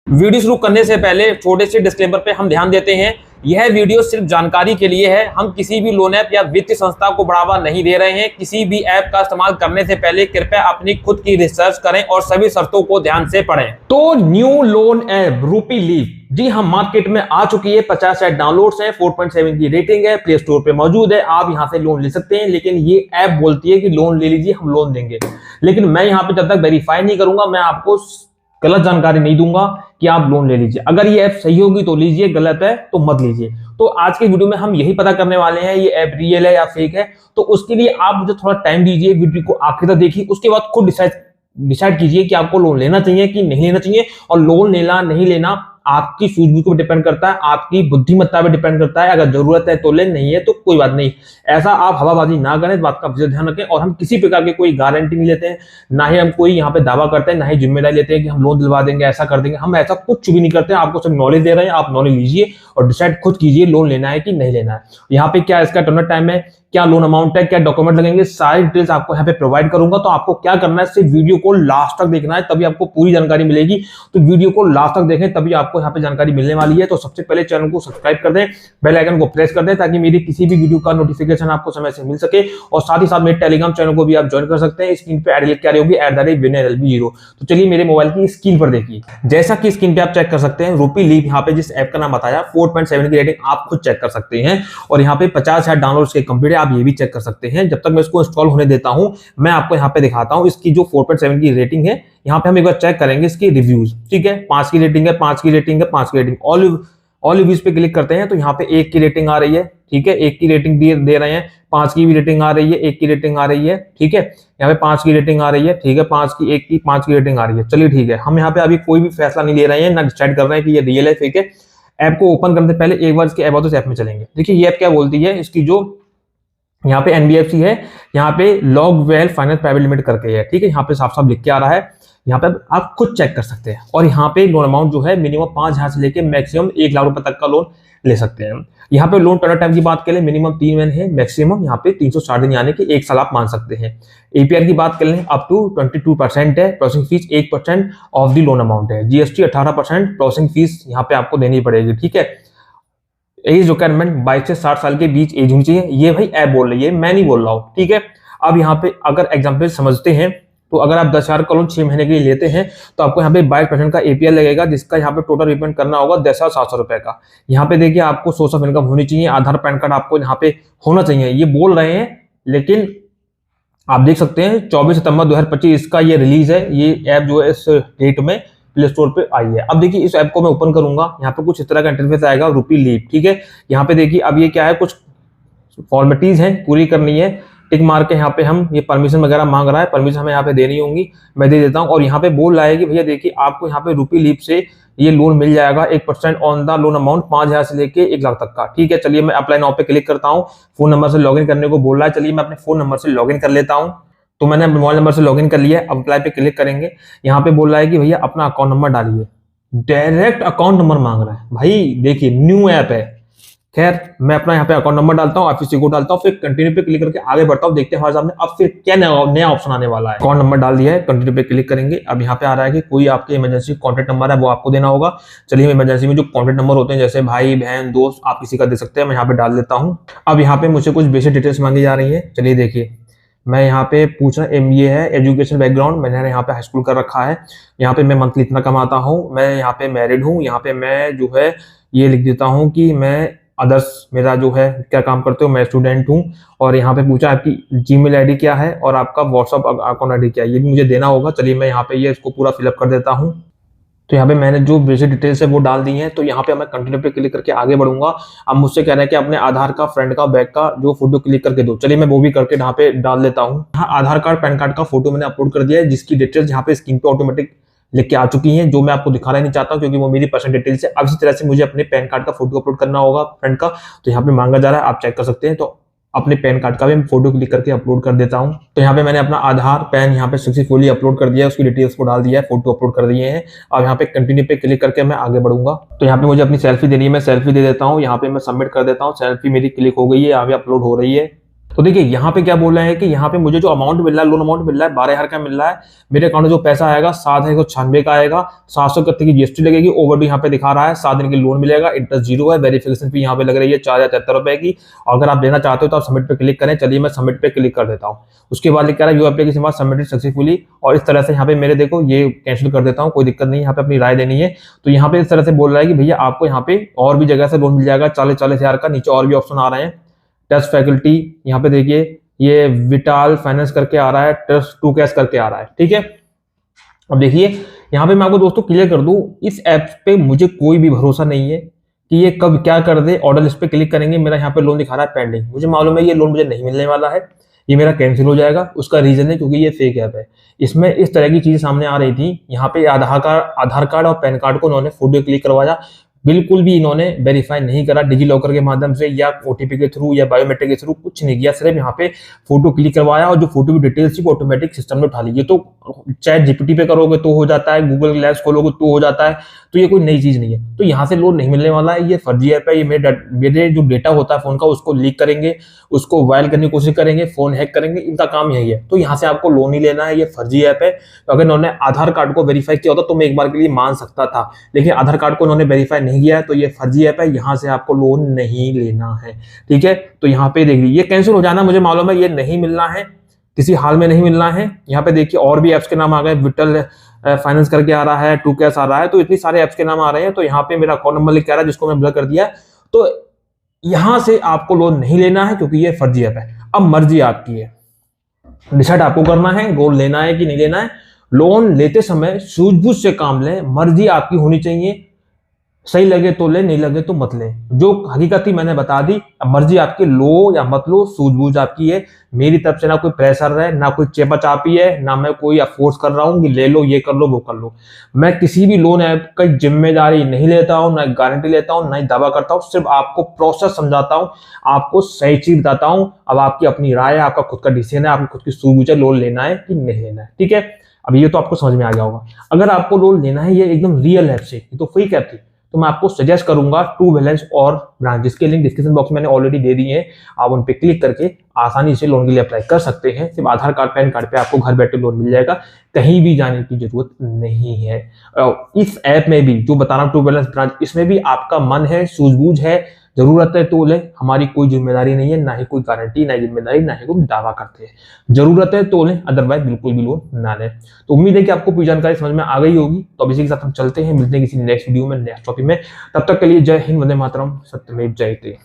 Video शुरू करने से पहले छोटे से डिस्क्लेमर पे हम ध्यान देते हैं। यह वीडियो सिर्फ जानकारी के लिए है। हम किसी भी लोन ऐप या वित्तीय संस्था को बढ़ावा नहीं दे रहे हैं। किसी भी ऐप का इस्तेमाल करने से पहले कृपया अपनी खुद की रिसर्च करें और सभी शर्तों को ध्यान से पढ़ें। तो न्यू लोन ऐप रूपी लीफ, जी हाँ, मार्केट में आ चुकी है। 50 ऐप डाउनलोड्स हैं, 4.7 की रेटिंग है, प्ले स्टोर पे मौजूद है। आप यहां से लोन ले सकते हैं, लेकिन ये ऐप बोलती है कि लोन ले लीजिए, हम लोन देंगे। लेकिन मैं यहां पे जब तक वेरीफाई नहीं करूंगा, मैं आपको गलत जानकारी नहीं दूंगा कि आप लोन ले लीजिए। अगर ये ऐप सही होगी तो लीजिए, गलत है तो मत लीजिए। तो आज के वीडियो में हम यही पता करने वाले हैं ये ऐप रियल है या फेक है। तो उसके लिए आप मुझे थोड़ा टाइम दीजिए, वीडियो को आखिर तक देखिए, उसके बाद खुद डिसाइड कीजिए कि आपको लोन लेना चाहिए कि नहीं लेना चाहिए। और लोन लेना नहीं लेना आपकी सूझबूझ पर डिपेंड करता है, आपकी बुद्धिमत्ता पे डिपेंड करता है। अगर जरूरत है तो ले, नहीं है तो कोई बात नहीं। ऐसा आप हवाबाजी ना करें, इस बात का विशेष ध्यान रखें। और हम किसी प्रकार की कोई गारंटी नहीं लेते हैं, ना ही हम कोई यहाँ पे दावा करते हैं, ना ही जिम्मेदारी लेते हैं कि हम लोन दिलवा देंगे, ऐसा कर देंगे। हम ऐसा कुछ भी नहीं करते हैं। आपको सब नॉलेज दे रहे हैं, आप नॉलेज लीजिए और डिसाइड खुद कीजिए लोन लेना है कि नहीं लेना है। यहाँ पे क्या इसका टर्नर टाइम है, क्या लोन अमाउंट है, क्या डॉक्यूमेंट लगेंगे, सारी डिटेल्स आपको यहाँ पे प्रोवाइड करूंगा। तो आपको क्या करना है, सिर्फ वीडियो को लास्ट तक देखना है, तभी आपको पूरी जानकारी मिलेगी। तो वीडियो को लास्ट तक देखें, तभी आपको यहाँ पे जानकारी मिलने वाली है। तो सबसे पहले चैनल को सब्सक्राइब कर दें, बेल आइकन को प्रेस कर दें, ताकि मेरी किसी भी वीडियो का नोटिफिकेशन आपको समय से मिल सके। और साथ ही साथ मेरे टेलीग्राम चैनल को भी आप ज्वाइन कर सकते हैं। स्क्रीन पे आईडी लिख के आ रही होगी @winnerlb0। तो चलिए मेरे मोबाइल की स्क्रीन पर देखिए। जैसा कि स्क्रीन पे आप चेक कर सकते हैं, रूपी लीफ यहाँ पे जिस ऐप का नाम बताया, 4.7 की रेटिंग आप खुद चेक कर सकते हैं। और यहाँ पे 50 ऐप डाउनलोड्स के कंप्लीट है, आप ये भी चेक कर सकते हैं। जब तक मैं इसको इंस्टॉल होने देता हूं, मैं आपको यहाँ पे दिखाता हूं इसकी जो 4.7 की रेटिंग है। यहाँ पे हम एक बार चेक करेंगे इसकी रिव्यूज। ठीक है, 5 की रेटिंग है, 5 की रेटिंग है, 5 की रेटिंग। ऑल रिव्यूज पे क्लिक करते हैं तो यहाँ पे 1 की रेटिंग आ रही है। ठीक है, 1 की रेटिंग दे रहे हैं, 5 की भी रेटिंग आ रही है, 1 की रेटिंग आ रही है। ठीक है, यहाँ पे 5 की रेटिंग आ रही है। ठीक है, 5 की, 1 की, 5 की रेटिंग आ रही है। चलिए ठीक है, हम यहाँ पे अभी कोई भी फैसला नहीं ले रहे हैं, ना डिसाइड कर रहे हैं कि ये रियल है फेक है। ऐप को ओपन करने से पहले एक बार इसके अबाउट दिस ऐप में चलेंगे। देखिए ये ऐप क्या बोलती है, इसकी जो यहाँ पे एनबीएफसी है, यहाँ पे log well finance private limited करके है। ठीक है, यहाँ पे साफ साफ लिख के आ रहा है। यहाँ पे आप खुद चेक कर सकते हैं। और यहाँ पे लोन अमाउंट जो है मिनिमम 5,000 से लेके मैक्सिमम 1 लाख रुपए तक का लोन ले सकते हैं। यहाँ पे लोन टर्नर टाइम की बात करें, मिनिमम 3 महीने है, मैक्सिमम यहाँ पे 360 दिन, यानी कि 1 साल आप मान सकते हैं। एपीआर की बात करें, अप टू 22% है। Processing fees 1% of the loan amount है। जीएसटी 18%, प्रोसेसिंग फीस यहाँ पे आपको देनी पड़ेगी। ठीक है, एज रिक्वायरमेंट 22 से 60 साल के बीच एज होनी चाहिए। ये भाई ऐप बोल रही है, मैं नहीं बोल रहा हूँ। ठीक है, अब यहाँ पे अगर एग्जाम्पल समझते हैं, तो अगर आप 10,000 का लोन 6 महीने के लिए लेते हैं, तो आपको यहाँ पे 22% का एपीआर लगेगा, जिसका यहाँ पे टोटल रिपेमेंट करना होगा 10,700 रुपए का। यहाँ पे देखिए आपको सोर्स ऑफ इनकम होनी चाहिए, आधार पैन कार्ड आपको यहाँ पे होना चाहिए। ये बोल रहे हैं, लेकिन आप देख सकते हैं 24 सितंबर 2025 इसका ये रिलीज है। ये ऐप जो है इस डेट में प्ले स्टोर पे आई है। अब देखिए इस ऐप को मैं ओपन करूंगा, यहाँ पे कुछ इस तरह का इंटरफेस आएगा, रूपी लीफ। ठीक है, यहाँ पे देखिए अब ये क्या है, कुछ फॉर्मेलिटीज हैं पूरी करनी है। टिक मार के यहाँ पे हम ये परमिशन वगैरह मांग रहा है, परमिशन हमें यहाँ पे देनी होंगी, मैं दे देता हूँ। और यहाँ पे बोल रहा है कि भैया देखिए आपको यहाँ पे रूपी लीफ से ये लोन मिल जाएगा 1% ऑन द लोन अमाउंट 5,000 से लेके 1 लाख तक का। ठीक है, चलिए मैं अप्लाई नाउ पे क्लिक करता हूँ। फोन नंबर से लॉगिन करने को बोल रहा है, चलिए मैं अपने फोन नंबर से लॉगिन कर लेता हूँ। तो मैंने अपने मोबाइल नंबर से लॉगिन कर लिया है। अब अप्लाई पे क्लिक करेंगे, यहाँ पे बोल रहा है कि भैया अपना अकाउंट नंबर डालिए। डायरेक्ट अकाउंट नंबर मांग रहा है भाई, देखिए न्यू ऐप है। खैर मैं अपना यहाँ पे अकाउंट नंबर डालता हूँ, ऑफिस कोड डालता हूँ, फिर कंटिन्यू पे क्लिक करके आगे बढ़ता हूँ। देखते हैं हमारे सामने अब फिर क्या नया ऑप्शन आने वाला है। अकाउंट नंबर डाल दिया है, कंटिन्यू पे क्लिक करेंगे। अब यहाँ पे आ रहा है कि कोई आपके इमरजेंसी कॉन्टैक्ट नंबर है वो आपको देना होगा। चलिए इमरजेंसी में जो कॉन्टैक्ट नंबर होते हैं, जैसे भाई बहन दोस्त, आप किसी का दे सकते हैं, मैं यहाँ पे डाल देता हूँ। अब यहाँ पे मुझे कुछ बेसिक डिटेल्स मांगी जा रही है। चलिए देखिए, मैं यहाँ पे पूछना ये है एजुकेशन बैकग्राउंड, मैंने यहाँ पे हाई स्कूल कर रखा है। यहाँ पे मैं मंथली इतना कमाता हूँ, मैं यहाँ पे मैरिड हूँ। यहाँ पे मैं जो है ये लिख देता हूँ कि मैं अदर्स, मेरा जो है क्या काम करते हो, मैं स्टूडेंट हूँ। और यहाँ पे पूछा आपकी जीमेल आईडी क्या है और आपका व्हाट्सअप अकाउंट आईडी क्या है, ये भी मुझे देना होगा। चलिए मैं यहाँ पे ये इसको पूरा फिलअप कर देता हूँ। तो यहाँ पे मैंने जो बेसिक डिटेल्स है वो डाल दी हैं। तो यहाँ पे मैं कंटिन्यू पे क्लिक करके आगे बढ़ूंगा। अब मुझसे कह रहे हैं कि अपने आधार का, फ्रेंड का, बैक का जो फोटो क्लिक करके दो। चलिए मैं वो भी करके यहाँ पे डाल देता हूँ। यहाँ आधार कार्ड, पैन कार्ड का फोटो मैंने अपलोड कर दिया है, जिसकी डिटेल्स यहाँ पे स्क्रीन पे ऑटोमेटिक लिख के आ चुकी हैं, जो मैं आपको दिखाना नहीं चाहता क्योंकि वो मेरी पर्सनल डिटेल्स है। अब इसी तरह से मुझे अपने पैन कार्ड का फोटो अपलोड करना होगा, फ्रेंड का। तो यहाँ पे मांगा जा रहा है, आप चेक कर सकते हैं। तो अपने पैन कार्ड का भी फोटो क्लिक करके अपलोड कर देता हूं। तो यहाँ पे मैंने अपना आधार, पैन यहाँ पे सक्सेसफुली अपलोड कर दिया है, उसकी डिटेल्स को डाल दिया है, फोटो अपलोड कर दिए हैं। अब यहाँ पे कंटिन्यू पे क्लिक करके मैं आगे बढ़ूंगा। तो यहाँ पे मुझे अपनी सेल्फी देनी है, मैं सेल्फी दे देता हूँ। यहाँ पे मैं सबमिट कर देता हूँ, सेल्फी मेरी क्लिक हो गई है, यहाँ पे अपलोड हो रही है। तो देखिए यहाँ पे क्या बोल रहे हैं कि यहाँ पे मुझे जो अमाउंट मिल रहा है, लोन अमाउंट मिल रहा है 12,000 का मिल रहा है, मेरे अकाउंट में जो पैसा आएगा 7,196 का आएगा, 700 की जीएसटी लगेगी, ओवरड्यू यहाँ पे दिखा रहा है, 7 दिन की लोन मिलेगा, इंटरेस्ट 0 है, वेरिफिकेशन फी यहाँ पे लग रही है 4,073 की। और अगर आप देना चाहते हो तो आप सबमिट पे क्लिक करें। चलिए मैं सबमिट पे क्लिक कर देता हूँ। उसके बाद लिख रहा है you application was submitted successfully, और इस तरह से यहाँ पे मेरे देखो ये कैंसिल कर देता हूँ, कोई दिक्कत नहीं, यहाँ पे अपनी राय देनी है। तो यहाँ पे इस तरह से बोल रहा है कि भैया आपको यहाँ पे और भी जगह से लोन मिल जाएगा 40,000 का। नीचे और भी ऑप्शन आ रहे हैं, टेस्ट फैकल्टी, यहाँ पे देखिए ये विटाल फाइनेंस करके आ रहा है, ट्रस्ट टू कैश करके आ रहा है, ठीक है। अब देखिए यहाँ पे मैं आपको दोस्तों क्लियर कर दूं, इस ऐप पे मुझे कोई भी भरोसा नहीं है कि ये कब क्या कर दे। ऑर्डर लिस्ट पे क्लिक करेंगे, मेरा यहाँ पे लोन दिखा रहा है पेंडिंग, मुझे मालूम है ये लोन मुझे नहीं मिलने वाला है, ये मेरा कैंसिल हो जाएगा। उसका रीजन है क्योंकि ये फेक ऐप है। इसमें इस तरह की चीजें सामने आ रही थी, यहाँ पे आधार कार्ड और पैन कार्ड को उन्होंने फोटो क्लिक करवाया, बिल्कुल भी इन्होंने वेरीफाई नहीं करा डिजी लॉकर के माध्यम से या ओटीपी के थ्रू या बायोमेट्रिक के थ्रू, कुछ नहीं किया, सिर्फ यहाँ पे फोटो क्लिक करवाया और जो फोटो की डिटेल्स थी वो ऑटोमेटिक सिस्टम में उठा ली। ये तो चैट जीपीटी पे करोगे तो हो जाता है, गूगल ग्लास खोलोगे तो हो जाता है, तो ये कोई नई चीज नहीं है। तो यहाँ से लोन नहीं मिलने वाला है, ये फर्जी ऐप है। ये मेरे जो डेटा होता है फोन का उसको लीक करेंगे, उसको वायरल करने की कोशिश करेंगे, फोन हैक करेंगे, इनका काम यही है। तो यहाँ से आपको लोन ही लेना है, ये फर्जी ऐप है। तो अगर इन्होंने आधार कार्ड को वेरीफाई किया होता तो मैं एक बार के लिए मान सकता था, लेकिन आधार कार्ड को उन्होंने वेरीफाई नहीं किया है, तो ये फर्जी ऐप है, यहाँ से आपको लोन नहीं लेना है, ठीक है। तो यहाँ पे देखिए ये कैंसिल हो जाना, मुझे मालूम है ये नहीं मिलना है, किसी हाल में नहीं मिलना है। यहाँ पे देखिए और भी एप्स के नाम आ गए, विटल फाइनेंस करके आ रहा है, टू कैश आ रहा है, तो इतनी सारे एप्स के नाम आ रहे हैं। तो यहाँ पे मेरा अकाउंट नंबर लिख के आ रहा है जिसको मैं ब्लॉक कर दिया। तो यहाँ से आपको लोन नहीं लेना है क्योंकि ये फर्जी ऐप है। अब मर्जी आपकी है, डिसाइड आपको करना है लोन लेना है कि नहीं लेना है। लोन लेते समय सूझबूझ से काम लें, मर्जी आपकी होनी चाहिए, सही लगे तो ले, नहीं लगे तो मत ले। जो हकीकत थी मैंने बता दी, अब मर्जी आपकी, लो या मत लो, सूझबूझ आपकी है। मेरी तरफ से ना कोई प्रेशर है, ना कोई चेपाचापी है, ना मैं कोई फोर्स कर रहा हूं कि ले लो, ये कर लो, वो कर लो। मैं किसी भी लोन ऐप की जिम्मेदारी नहीं लेता हूं, ना गारंटी लेता हूं, ना ही दावा करता हूं, सिर्फ आपको प्रोसेस समझाता हूं, आपको सही चीज बताता हूं। अब आपकी अपनी राय है, आपका खुद का डिसीजन है, आपकी खुद की सूझबूझ है, लोन लेना है कि नहीं लेना है, ठीक है। अब ये तो आपको समझ में आ गया होगा। अगर आपको लोन लेना है ये एकदम रियल ऐप से, ये तो फेक ऐप थी, तो मैं आपको सजेस्ट करूंगा ट्रू बैलेंस और ब्रांच, जिसके लिंक डिस्क्रिप्शन बॉक्स में मैंने ऑलरेडी दे दिए हैं। आप उन पे क्लिक करके आसानी से लोन के लिए अप्लाई कर सकते हैं। सिर्फ आधार कार्ड पैन कार्ड पे आपको घर बैठे लोन मिल जाएगा, कहीं भी जाने की जरूरत नहीं है। इस ऐप में भी जो बता रहा हूं ट्रू बैलेंस ब्रांच, इसमें भी आपका मन है, सूझबूझ है, जरूरत है तो ले, हमारी कोई जिम्मेदारी नहीं है, ना ही कोई गारंटी, ना जिम्मेदारी, ना ही कोई दावा करते हैं। जरूरत है तो ले, अदरवाइज बिल्कुल भी लोन ना ले। तो उम्मीद है कि आपको पूरी जानकारी समझ में आ गई होगी। तो अब इसी के साथ हम चलते हैं, मिलते हैं किसी नेक्स्ट वीडियो में, नेक्स्ट टॉपिक में। तब तक के लिए जय हिंद, वंदे मातरम, सत्यमेव जयते।